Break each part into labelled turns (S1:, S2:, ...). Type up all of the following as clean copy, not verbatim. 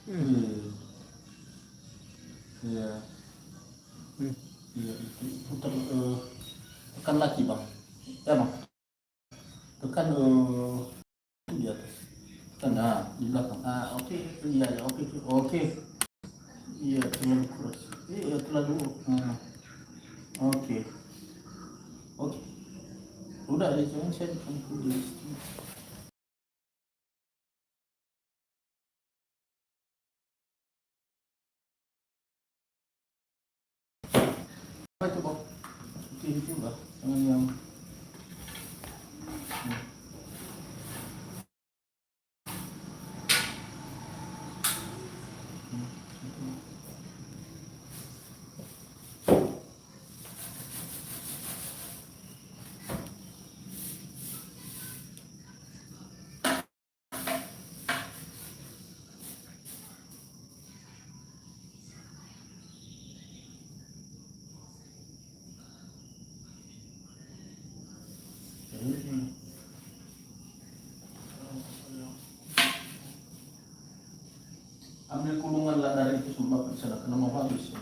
S1: Iya, iya, iya, itu putar, tekan lagi bang, ya bang, tekan di atas, tekan, nah di belakang, oke, iya, ya, oke, oke, iya, terlalu keras, iya, terlalu, oke, oke, udah, ya, jangan saya di apa itu bang, itu lah, jangan yang, ambil kulungan lah dari itu sumpah di sana karena mau habis.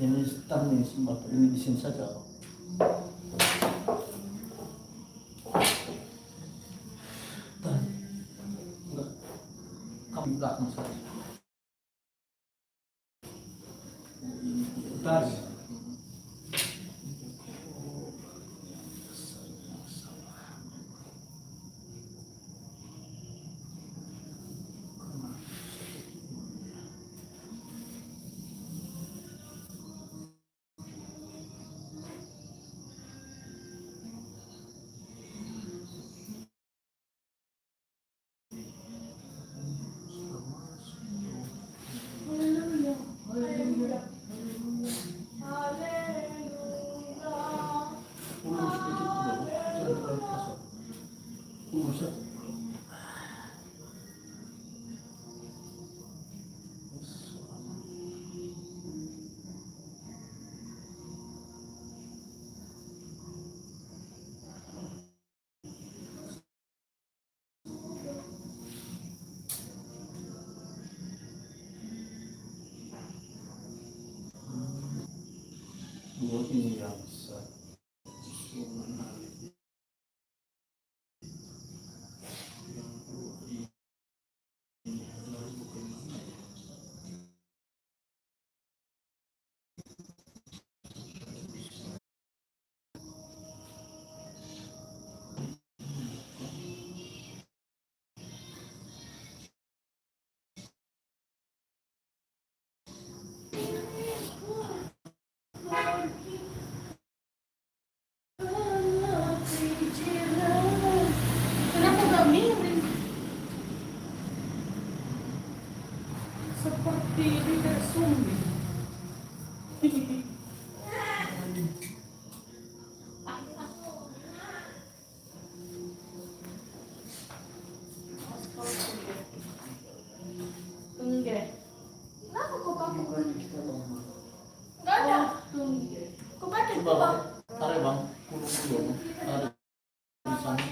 S1: Ini start nih sumpah, ini di sini saja. Dan enggak, kamu belakang saja. Tarik. Urus sedikit dulu, jangan terlalu kasar. Urus ya. Dua ini yang besar.
S2: Di tersum. Enggak. Kenapa kau pakai? Enggak ada. Kau pakai
S1: Coba
S2: apa?
S1: tarik bang, kulung dulu, tarik di sana.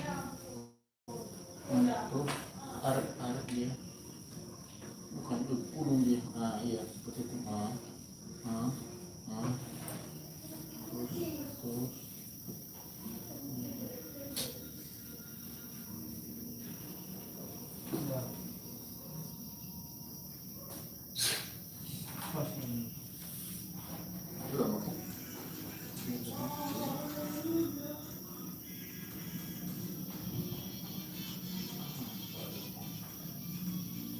S1: Tuh, tarik dia. Bukan tuh kulung dia. Ah iya seperti itu. Ah. Terus. Sudah, oke.